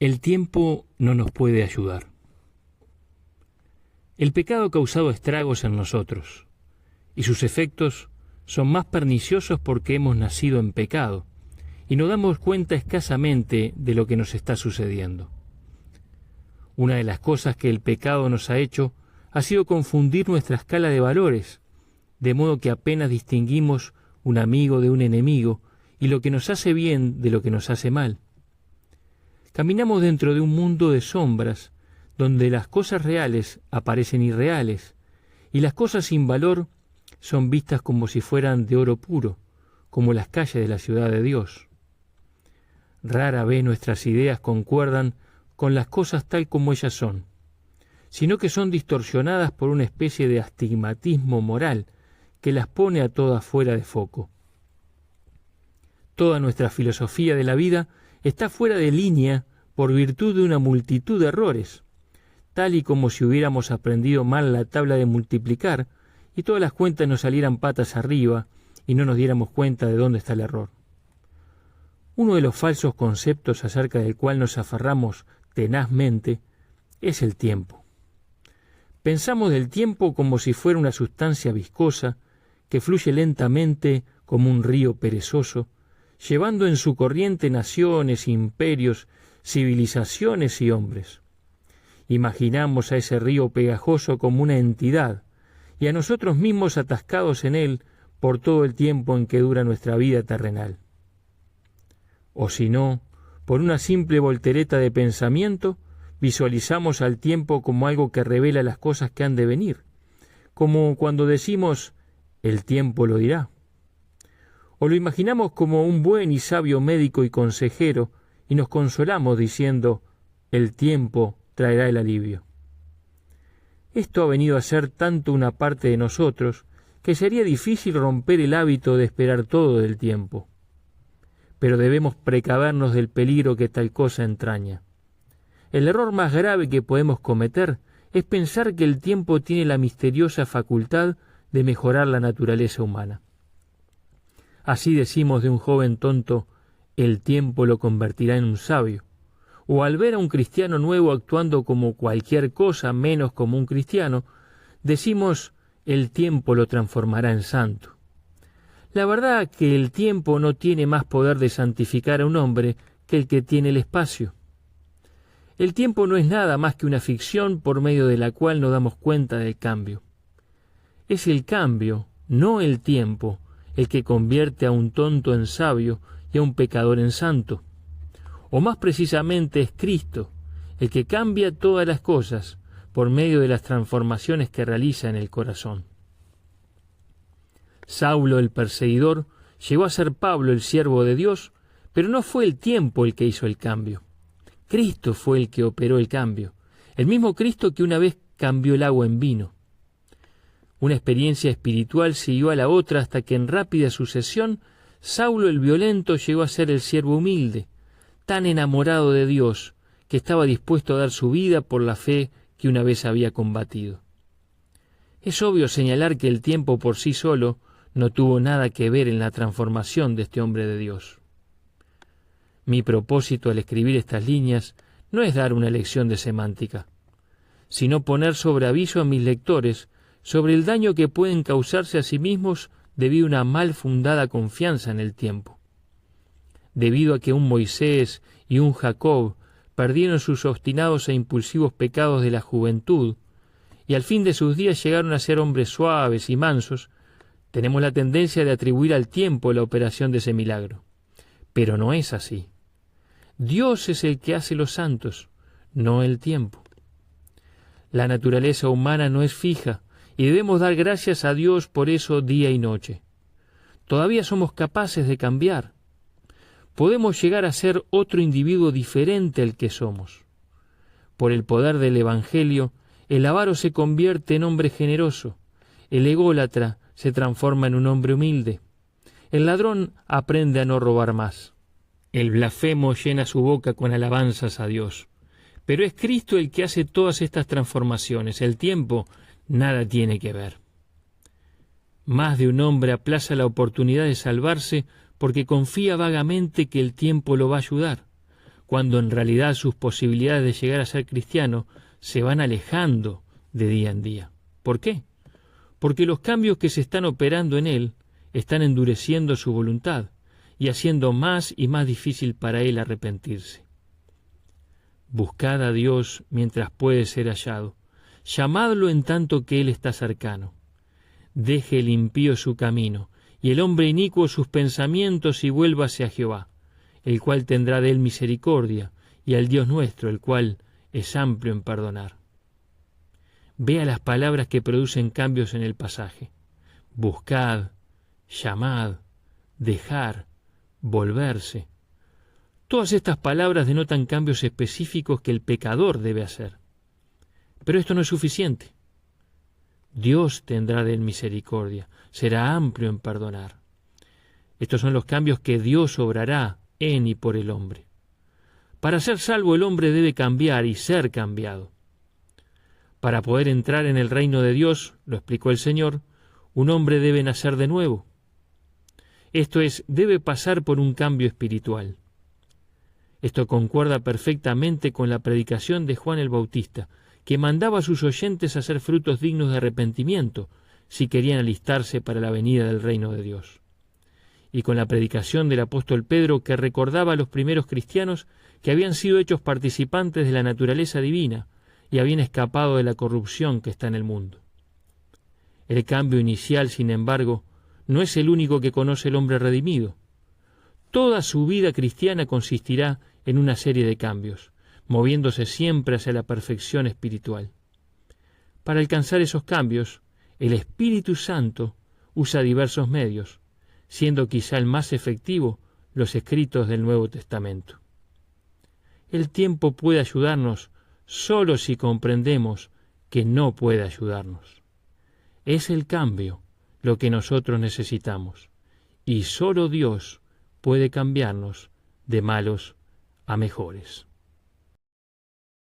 El tiempo no nos puede ayudar. El pecado ha causado estragos en nosotros, y sus efectos son más perniciosos porque hemos nacido en pecado, y nos damos cuenta escasamente de lo que nos está sucediendo. Una de las cosas que el pecado nos ha hecho ha sido confundir nuestra escala de valores, de modo que apenas distinguimos un amigo de un enemigo y lo que nos hace bien de lo que nos hace mal. Caminamos dentro de un mundo de sombras, donde las cosas reales aparecen irreales, y las cosas sin valor son vistas como si fueran de oro puro, como las calles de la ciudad de Dios. Rara vez nuestras ideas concuerdan con las cosas tal como ellas son, sino que son distorsionadas por una especie de astigmatismo moral que las pone a todas fuera de foco. Toda nuestra filosofía de la vida está fuera de línea por virtud de una multitud de errores, tal y como si hubiéramos aprendido mal la tabla de multiplicar y todas las cuentas nos salieran patas arriba y no nos diéramos cuenta de dónde está el error. Uno de los falsos conceptos acerca del cual nos aferramos tenazmente es el tiempo. Pensamos del tiempo como si fuera una sustancia viscosa que fluye lentamente como un río perezoso, llevando en su corriente naciones, imperios, civilizaciones y hombres. Imaginamos a ese río pegajoso como una entidad, y a nosotros mismos atascados en él por todo el tiempo en que dura nuestra vida terrenal. O si no, por una simple voltereta de pensamiento, visualizamos al tiempo como algo que revela las cosas que han de venir, como cuando decimos, el tiempo lo dirá. O lo imaginamos como un buen y sabio médico y consejero, y nos consolamos diciendo, el tiempo traerá el alivio. Esto ha venido a ser tanto una parte de nosotros, que sería difícil romper el hábito de esperar todo del tiempo. Pero debemos precavernos del peligro que tal cosa entraña. El error más grave que podemos cometer es pensar que el tiempo tiene la misteriosa facultad de mejorar la naturaleza humana. Así decimos de un joven tonto, el tiempo lo convertirá en un sabio. O al ver a un cristiano nuevo actuando como cualquier cosa menos como un cristiano, decimos, el tiempo lo transformará en santo. La verdad que el tiempo no tiene más poder de santificar a un hombre que el que tiene el espacio. El tiempo no es nada más que una ficción por medio de la cual nos damos cuenta del cambio. Es el cambio, no el tiempo, el que convierte a un tonto en sabio y a un pecador en santo. O más precisamente es Cristo, el que cambia todas las cosas por medio de las transformaciones que realiza en el corazón. Saulo el perseguidor llegó a ser Pablo el siervo de Dios, pero no fue el tiempo el que hizo el cambio. Cristo fue el que operó el cambio, el mismo Cristo que una vez cambió el agua en vino. Una experiencia espiritual siguió a la otra hasta que en rápida sucesión Saulo el violento llegó a ser el siervo humilde, tan enamorado de Dios que estaba dispuesto a dar su vida por la fe que una vez había combatido. Es obvio señalar que el tiempo por sí solo no tuvo nada que ver en la transformación de este hombre de Dios. Mi propósito al escribir estas líneas no es dar una lección de semántica, sino poner sobre aviso a mis lectores sobre el daño que pueden causarse a sí mismos debido a una mal fundada confianza en el tiempo. Debido a que un Moisés y un Jacob perdieron sus obstinados e impulsivos pecados de la juventud, y al fin de sus días llegaron a ser hombres suaves y mansos, tenemos la tendencia de atribuir al tiempo la operación de ese milagro. Pero no es así. Dios es el que hace los santos, no el tiempo. La naturaleza humana no es fija, y debemos dar gracias a Dios por eso día y noche. Todavía somos capaces de cambiar. Podemos llegar a ser otro individuo diferente al que somos. Por el poder del Evangelio, el avaro se convierte en hombre generoso, el ególatra se transforma en un hombre humilde, el ladrón aprende a no robar más, el blasfemo llena su boca con alabanzas a Dios. Pero es Cristo el que hace todas estas transformaciones, el tiempo nada tiene que ver. Más de un hombre aplaza la oportunidad de salvarse porque confía vagamente que el tiempo lo va a ayudar, cuando en realidad sus posibilidades de llegar a ser cristiano se van alejando de día en día. ¿Por qué? Porque los cambios que se están operando en él están endureciendo su voluntad y haciendo más y más difícil para él arrepentirse. Buscad a Dios mientras puede ser hallado. Llamadlo en tanto que Él está cercano. Deje el impío su camino, y el hombre inicuo sus pensamientos, y vuélvase a Jehová, el cual tendrá de él misericordia, y al Dios nuestro, el cual es amplio en perdonar. Vea las palabras que producen cambios en el pasaje. Buscad, llamad, dejar, volverse. Todas estas palabras denotan cambios específicos que el pecador debe hacer. Pero esto no es suficiente. Dios tendrá de él misericordia, será amplio en perdonar. Estos son los cambios que Dios obrará en y por el hombre. Para ser salvo el hombre debe cambiar y ser cambiado. Para poder entrar en el reino de Dios, lo explicó el Señor, un hombre debe nacer de nuevo. Esto es, debe pasar por un cambio espiritual. Esto concuerda perfectamente con la predicación de Juan el Bautista, que mandaba a sus oyentes a hacer frutos dignos de arrepentimiento si querían alistarse para la venida del reino de Dios. Y con la predicación del apóstol Pedro, que recordaba a los primeros cristianos que habían sido hechos participantes de la naturaleza divina y habían escapado de la corrupción que está en el mundo. El cambio inicial, sin embargo, no es el único que conoce el hombre redimido. Toda su vida cristiana consistirá en una serie de cambios, moviéndose siempre hacia la perfección espiritual. Para alcanzar esos cambios, el Espíritu Santo usa diversos medios, siendo quizá el más efectivo los escritos del Nuevo Testamento. El tiempo puede ayudarnos solo si comprendemos que no puede ayudarnos. Es el cambio lo que nosotros necesitamos, y solo Dios puede cambiarnos de malos a mejores.